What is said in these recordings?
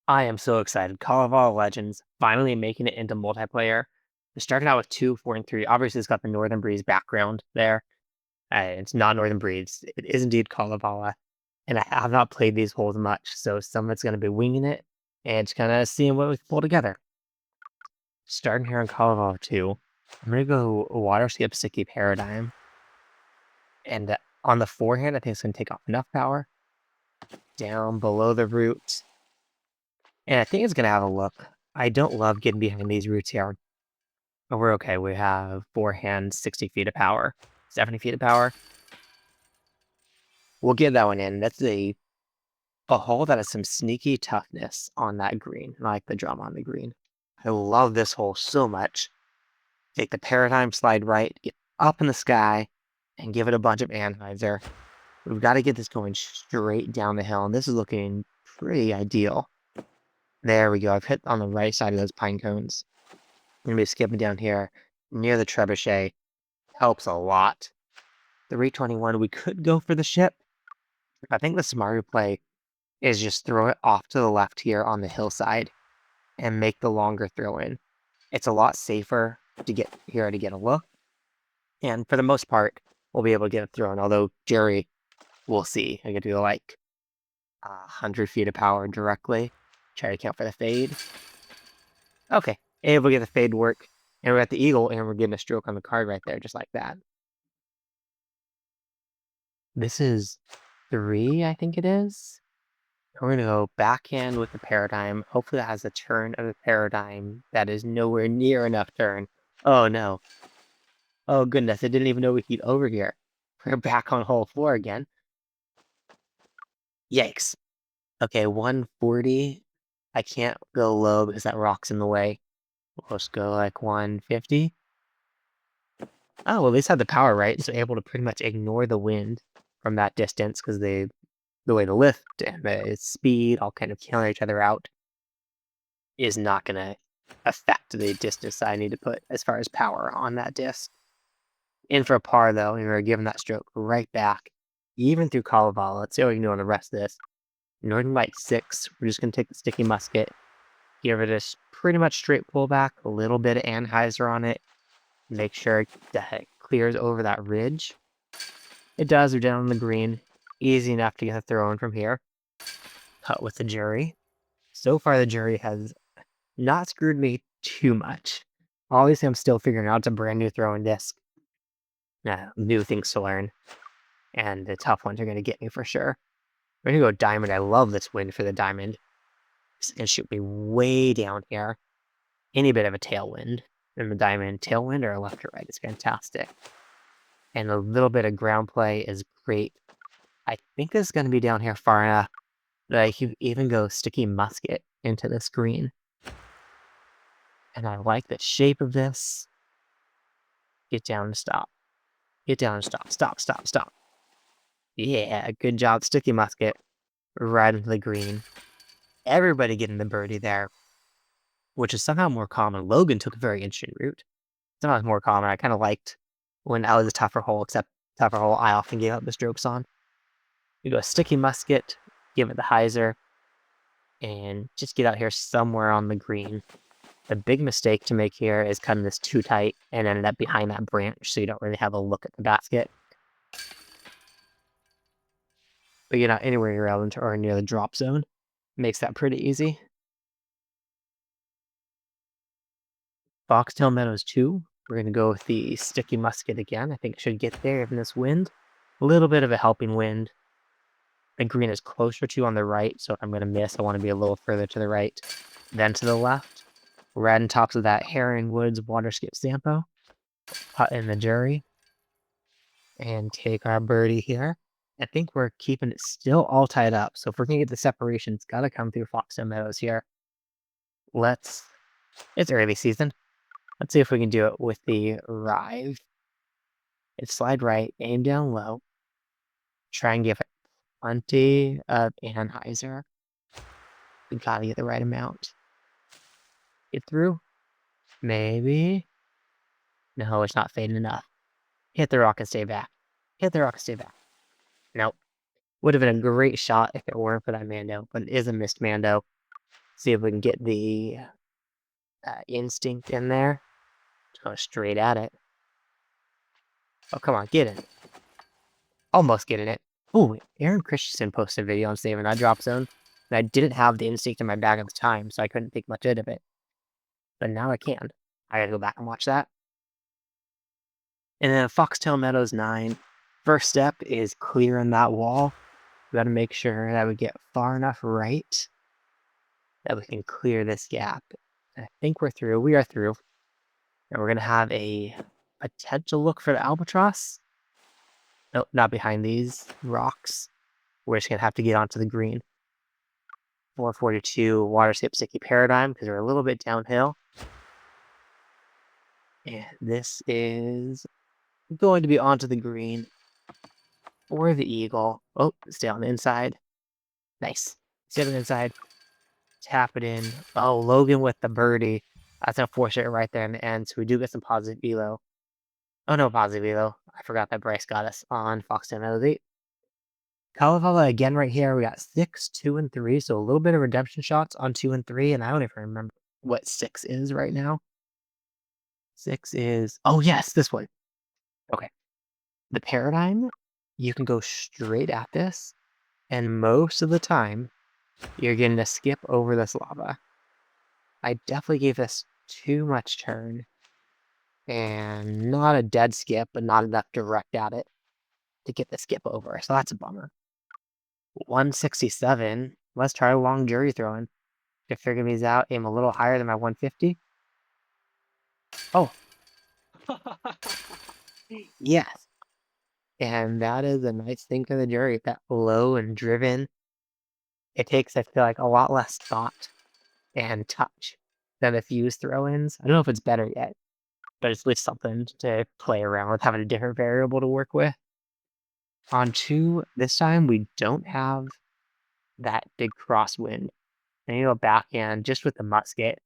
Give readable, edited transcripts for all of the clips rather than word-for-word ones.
I am so excited. Call of All Legends finally making it into multiplayer. It started out with 2, 4, and 3. Obviously, it's got the Northern Breeze background there. It's not Northern Breeze. It is indeed Kalevala. And I have not played these holes much, so some of it's going to be winging it and just kind of seeing what we can pull together. Starting here on Kalevala 2, I'm going to go Water Skip Sticky Paradigm. And on the forehand, I think it's going to take off enough power. Down below the root. And I think it's going to have a look. I don't love getting behind these roots here. But we're okay. We have forehand 60 feet of power, 70 feet of power. We'll get that one in. That's a hole that has some sneaky toughness on that green. I like the drum on the green. I love this hole so much. Take the paradigm, slide right, get up in the sky, and give it a bunch of Anheuser. We've got to get this going straight down the hill, and this is looking pretty ideal. There we go. I've hit on the right side of those pine cones. I'm going to be skipping down here near the trebuchet. Helps a lot. The Rate 21, we could go for the ship. I think the smarter play is just throw it off to the left here on the hillside and make the longer throw in. It's a lot safer to get here to get a look. And for the most part, we'll be able to get it thrown. Although Jerry, we'll see. I could do like 100 feet of power directly. Try to count for the fade. Okay, able to get the fade to work. And we're at the eagle, and we're getting a stroke on the card right there, just like that. This is 3, I think it is. We're going to go backhand with the paradigm. Hopefully that has a turn of the paradigm that is nowhere near enough turn. Oh, no. Oh, goodness. I didn't even know we could over here. We're back on hole 4 again. Yikes. Okay, 140. I can't go low because that rock's in the way. We'll just go like 150. Oh, well, at least had the power right, so able to pretty much ignore the wind from that distance because the way the lift and the speed all kind of cancel each other out is not going to affect the distance I need to put as far as power on that disc. In for a par, though, and we're giving that stroke right back, even through Kalevala. Let's see how we can do on the rest of this. Northern Light 6, we're just going to take the Sticky Musket, give it a pretty much straight pullback, a little bit of Anheuser on it, make sure that it clears over that ridge. It does, we're down on the green. Easy enough to get the throw in from here. Cut with the Jury. So far, the Jury has not screwed me too much. Obviously, I'm still figuring out it's a brand new throwing disc. New things to learn. And the tough ones are going to get me for sure. We're going to go diamond. I love this wind for the diamond. It's going to shoot me way down here. Any bit of a tailwind. And the diamond tailwind or left or right is fantastic. And a little bit of ground play is great. I think this is going to be down here far enough that I can even go Sticky Musket into this green. And I like the shape of this. Get down and stop. Get down and stop. Stop, stop, stop. Yeah, good job, Sticky Musket. Right into the green. Everybody getting the birdie there, which is somehow more common. Logan took a very interesting route. Somehow it's more common. I kind of liked when that was a tougher hole, except tougher hole I often gave up the strokes on. You go Sticky Musket, give it the hyzer, and just get out here somewhere on the green. The big mistake to make here is cutting this too tight and ended up behind that branch, so you don't really have a look at the basket. But you're not anywhere irrelevant or near the drop zone. Makes that pretty easy. Foxtail Meadows 2. We're going to go with the Sticky Musket again. I think it should get there in this wind. A little bit of a helping wind. The green is closer to on the right, so if I'm going to miss, I want to be a little further to the right than to the left. Right on top of that Herring Woods Water Skip Sampo. Put in the Jury. And take our birdie here. I think we're keeping it still all tied up. So if we're going to get the separation, it's got to come through Foxtail Meadows here. It's early season. Let's see if we can do it with the Rive. It's slide right, aim down low. Try and give it plenty of Anheuser. We got to get the right amount. Get through? Maybe. No, it's not fading enough. Hit the rock and stay back. Hit the rock and stay back. Nope. Would have been a great shot if it weren't for that Mando, but it is a missed Mando. See if we can get the instinct in there. Just go straight at it. Oh, come on, get it. Almost getting it. Ooh, Aaron Christensen posted a video on saving that drop zone. And I didn't have the instinct in my bag at the time, so I couldn't think much out of it. But now I can. I gotta go back and watch that. And then Foxtail Meadows 9. First step is clearing that wall. We gotta make sure that we get far enough right that we can clear this gap. I think we're through. We are through. And we're gonna have a potential look for the albatross. Nope, not behind these rocks. We're just gonna have to get onto the green. 442 Waterscape Sticky Paradigm because we're a little bit downhill. And this is going to be onto the green for the eagle. Oh, stay on the inside. Nice. Stay on the inside. Tap it in. Oh, Logan with the birdie. That's unfortunate right there in the end. So we do get some positive velo. Oh, no positive velo. I forgot that Bryce got us on Foxtail Meadows 8. Kalavala again right here. We got 6, 2, and 3. So a little bit of redemption shots on 2 and 3. And I don't even remember what 6 is right now. 6 is... Oh, yes, this one. Okay. The paradigm, you can go straight at this. And most of the time, you're going to skip over this lava. I definitely gave this too much turn. And not a dead skip, but not enough direct at it to get the skip over. So that's a bummer. 167. Let's try a long jury throwing. To figure these out, aim a little higher than my 150. Oh. Yes. And that is a nice thing for the jury. That low and driven. It takes, I feel like, a lot less thought and touch than the fuse throw-ins. I don't know if it's better yet, but it's at least something to play around with, having a different variable to work with. On 2, this time we don't have that big crosswind. And you go backhand just with the musket.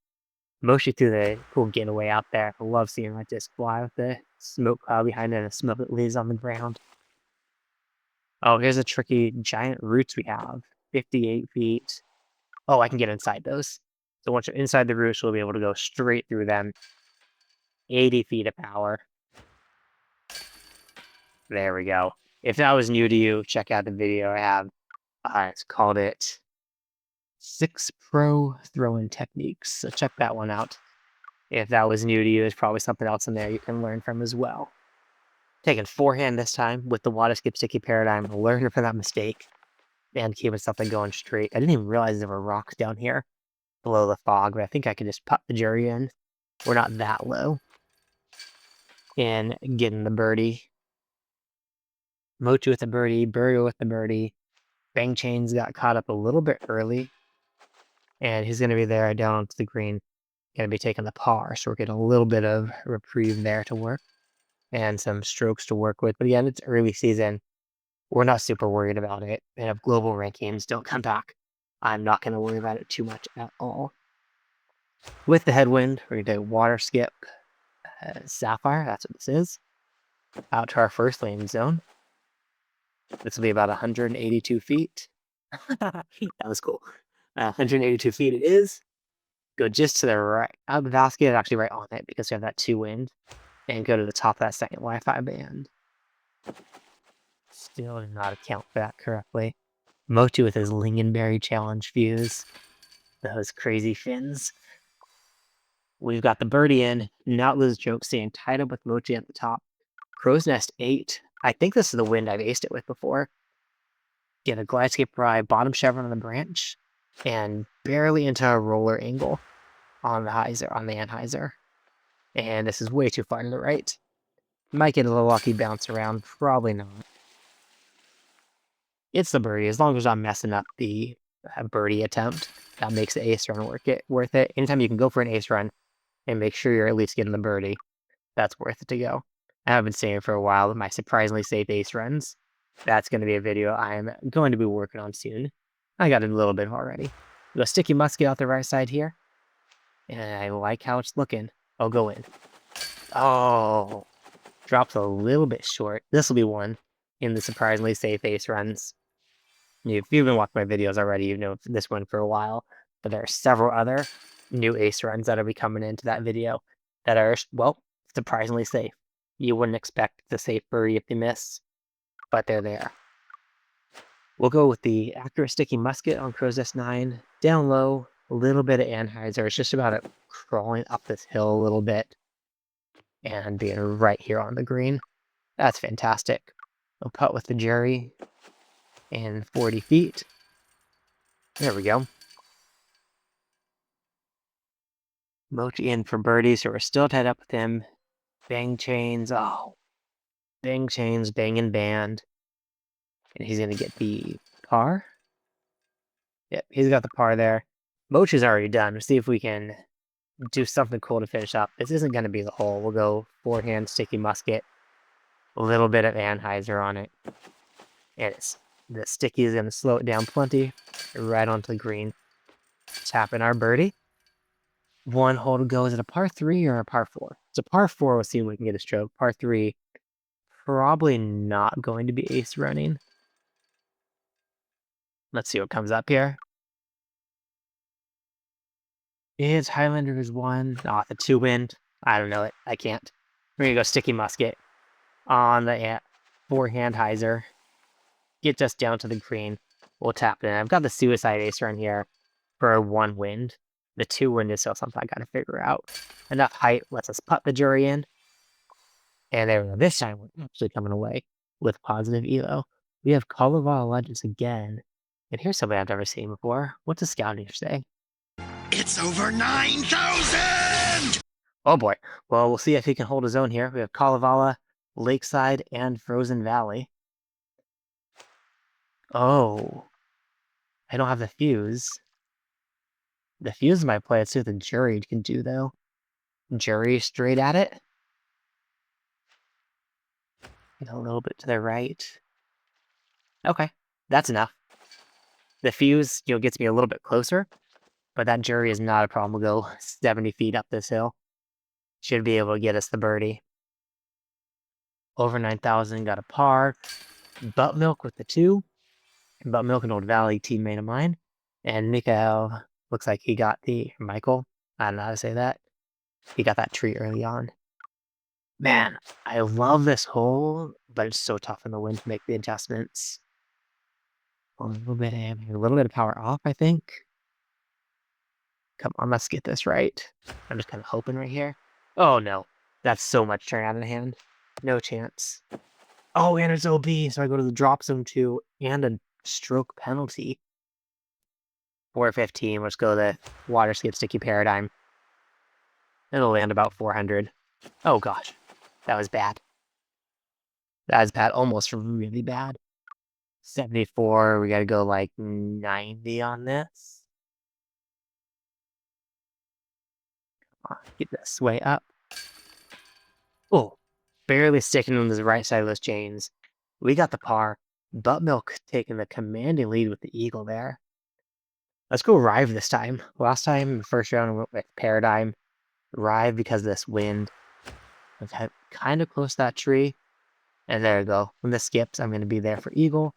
Mostly through the cool getaway out there. I love seeing that disc fly with the smoke cloud behind it and the smoke that leaves on the ground. Oh, here's a tricky giant roots we have. 58 feet. Oh, I can get inside those. So once you're inside the roots, you'll be able to go straight through them. 80 feet of power. There we go. If that was new to you, check out the video I have. It's called it 6 Pro Throw-In Techniques. So check that one out. If that was new to you, there's probably something else in there you can learn from as well. Taking forehand this time with the Waterscape Sticky Paradigm, learning from that mistake, and keeping something going straight. I didn't even realize there were rocks down here below the fog, but I think I could just put the jury in. We're not that low. And getting the birdie. Mochi with the birdie, Burial with the birdie. Bang Chains got caught up a little bit early. And he's going to be there down to the green. Going to be taking the par, so we're getting a little bit of reprieve there to work. And some strokes to work with. But again, it's early season. We're not super worried about it. And if global rankings don't come back, I'm not going to worry about it too much at all. With the headwind, we're going to do water skip Sapphire. That's what this is. Out to our first landing zone. This will be about 182 feet. That was cool. 182 feet it is. Go just to the right. Out of the basket, actually right on it because we have that 2 wind. And go to the top of that second Wi-Fi band. Still did not account for that correctly. Mochi with his Lingonberry Challenge fuse. Those crazy fins. We've got the birdie in. Not lose joke staying tied up with Mochi at the top. Crow's Nest 8. I think this is the wind I've aced it with before. Get a glidescape ride, bottom chevron on the branch, and barely into a roller angle on the Anheuser. And this is way too far to the right. Might get a little lucky bounce around, probably not. It's the birdie, as long as I'm messing up the birdie attempt. That makes the ace run worth it. Anytime you can go for an ace run and make sure you're at least getting the birdie, that's worth it to go. I have been saying it for a while, my surprisingly safe ace runs. That's going to be a video I'm going to be working on soon. I got it a little bit already. Go sticky musket out the right side here. And I like how it's looking. I'll go in. Oh, drops a little bit short. This will be one in the surprisingly safe ace runs. If you've been watching my videos already, you know this one for a while. but there are several other new ace runs that'll be coming into that video that are, well, surprisingly safe. You wouldn't expect the safe birdie if you miss, but they're there. We'll go with the accurate sticky musket on Crow's Nest 9. Down low, a little bit of Anheuser. It's just about it crawling up this hill a little bit and being right here on the green. That's fantastic. We'll putt with the Jerry in 40 feet. There we go. Mochi in for birdie, so we're still tied up with him. Bang chains. Oh, bang chains, bang and band. And he's going to get the par. Yep, he's got the par there. Mochi's already done. Let's see if we can do something cool to finish up. This isn't going to be the hole. We'll go forehand sticky musket. A little bit of Anheuser on it. And the sticky is going to slow it down plenty. Right onto the green. Tapping our birdie. One hole to go. Is it a par 3 or a par 4? It's a par 4. We'll see if we can get a stroke. Par 3, probably not going to be ace running. Let's see what comes up here. Is Highlanders 1? Oh, the 2 wind. I don't know it. I can't. We're going to go sticky musket on the forehand hyzer. Get us down to the green. We'll tap it in. I've got the suicide ace run here for a 1 wind. The 2 wind is still something I got to figure out. Enough height lets us putt the Jury in. And there we go. This time we're actually coming away with positive elo. We have Kalevala Legends again. And here's something I've never seen before. What's a scouting say? It's over 9,000! Oh boy. Well, we'll see if he can hold his own here. We have Kalevala, Lakeside, and Frozen Valley. Oh. I don't have the fuse. The fuse might play. Let's see what the Jury can do, though. Jury straight at it. Get a little bit to the right. Okay. That's enough. The fuse, gets me a little bit closer, but that Jury is not a problem. We'll go 70 feet up this hill. Should be able to get us the birdie. Over 9,000, got a par. Buttermilk with the 2. Buttermilk, an old Valley teammate of mine. And Mikael, looks like he got Michael, I don't know how to say that. He got that tree early on. Man, I love this hole, but it's so tough in the wind to make the adjustments. A little bit of power off, I think. Come on, let's get this right. I'm just kind of hoping right here. Oh no, that's so much turn out of hand. No chance. Oh, and it's OB, so I go to the drop zone 2 and a stroke penalty. 415, let's go the water skip sticky paradigm. It'll land about 400. Oh gosh, that was bad. That was bad, almost really bad. 74, we gotta go like 90 on this. Get this way up. Oh, barely sticking on the right side of those chains. We got the par. Buttermilk taking the commanding lead with the eagle there. Let's go Rive this time. Last time, in the first round, we went with Paradigm. Rive because of this wind. I'm kind of close to that tree. And there we go. When this skips, I'm going to be there for eagle.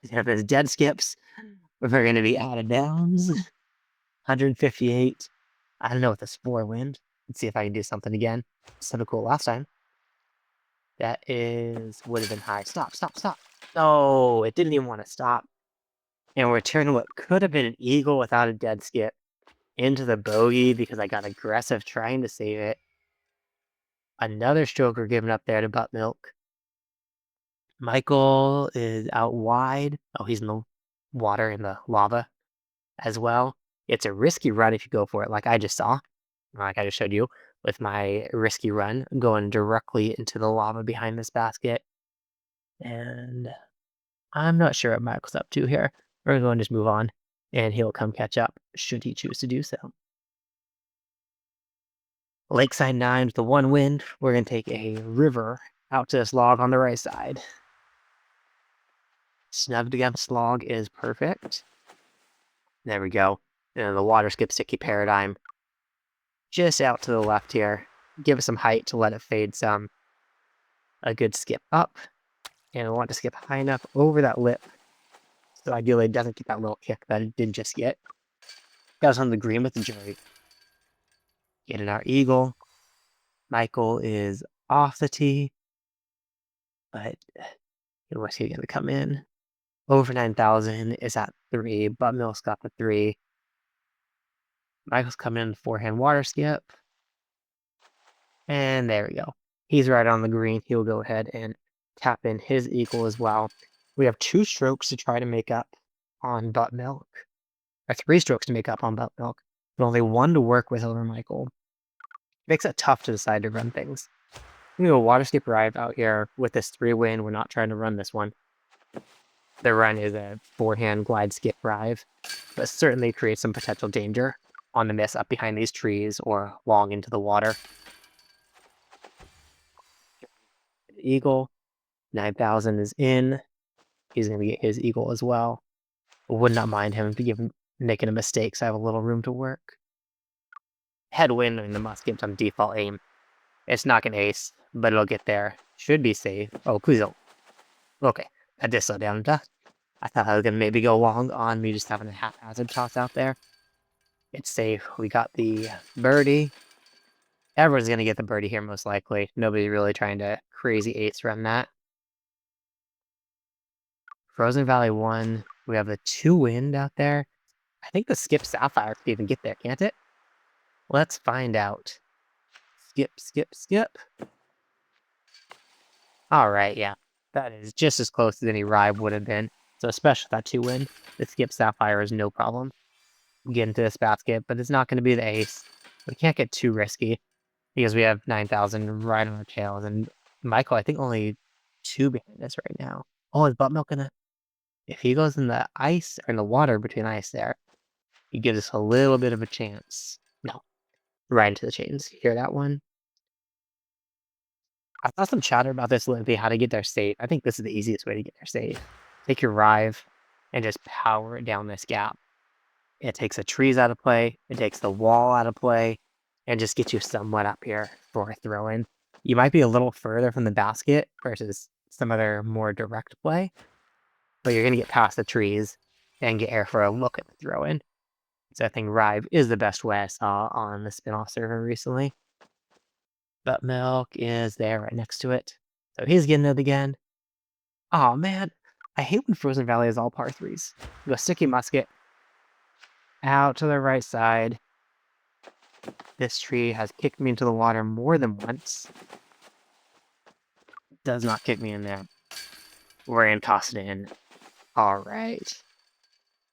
If it's dead skips, we're going to be out of downs. 158. I don't know what this 4 wind. Let's see if I can do something again. Something cool last time. That would have been high. Stop. No, it didn't even want to stop. And we're turning what could have been an eagle without a dead skip into the bogey because I got aggressive trying to save it. Another stroker given up there to Buttermilk. Michael is out wide. Oh, he's in the water, in the lava as well. It's a risky run if you go for it, like I just saw. Like I just showed you with my risky run going directly into the lava behind this basket. And I'm not sure what Michael's up to here. We're going to just move on, and he'll come catch up should he choose to do so. Lakeside 9 with the 1 wind. We're going to take a river out to this log on the right side. Snugged against log is perfect. There we go. And the water skip sticky paradigm. Just out to the left here. Give it some height to let it fade some. A good skip up. And we want to skip high enough over that lip So ideally it doesn't get that little kick that it did just get. Goes on the green with the Jerry. Getting our eagle. Michael is off the tee. But what's he gonna come in? Over 9,000 is at 3. Buttermilk's got the 3. Michael's coming in forehand water skip. And there we go. He's right on the green. He'll go ahead and tap in his eagle as well. We have 2 strokes to try to make up on Buttermilk. Or 3 strokes to make up on Buttermilk. But only 1 to work with over Michael. Makes it tough to decide to run things. I'm gonna go water skip Rive out here with this 3-win. We're not trying to run this one. The run is a forehand glide skip Rive, but certainly creates some potential danger on the miss up behind these trees or long into the water. Eagle, 9,000 is in. He's going to get his eagle as well. Would not mind him making a mistake, so I have a little room to work. Headwind, and the musket on default aim. It's not going to ace, but it'll get there. Should be safe. Oh, please don't. Okay, I did slow down. I thought I was going to maybe go long on me just having a haphazard toss out there. It's safe. We got the birdie. Everyone's going to get the birdie here, most likely. Nobody's really trying to crazy ace run that. Frozen Valley 1. We have the 2 wind out there. I think the skip Sapphire can even get there, can't it? Let's find out. Skip, skip, skip. Alright, yeah. That is just as close as any Rive would have been. So especially that 2 wind, the skip Sapphire is no problem. Get into this basket, but it's not going to be the ace. We can't get too risky because we have 9,000 right on our tails. And Michael, I think only 2 behind us right now. Oh, is Buttermilk gonna... If he goes in the ice, or in the water between ice there, he gives us a little bit of a chance. No. Right into the chains. Hear that one? I saw some chatter about this Limpy, how to get there safe. I think this is the easiest way to get there safe. Take your Rive and just power it down this gap. It takes the trees out of play, it takes the wall out of play, and just gets you somewhat up here for a throw-in. You might be a little further from the basket versus some other more direct play, but you're going to get past the trees and get air for a look at the throw-in. So I think Rive is the best way I saw on the spin-off server recently. Buttermilk is there right next to it. So he's getting it again. Oh man, I hate when Frozen Valley is all par 3s. Go sticky musket. Out to the right side. This tree has kicked me into the water more than once. Does not kick me in there. We're going to toss it in. Alright.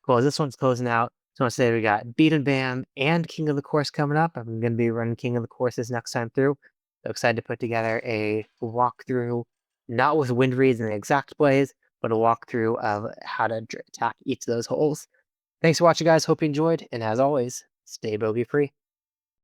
Cool, this one's closing out. So I want to say we got Beat and Bam and King of the Course coming up. I'm going to be running King of the Courses next time through. So excited to put together a walkthrough, not with wind reads and exact plays, but a walkthrough of how to attack each of those holes. Thanks for watching, guys. Hope you enjoyed. And as always, stay bogey free.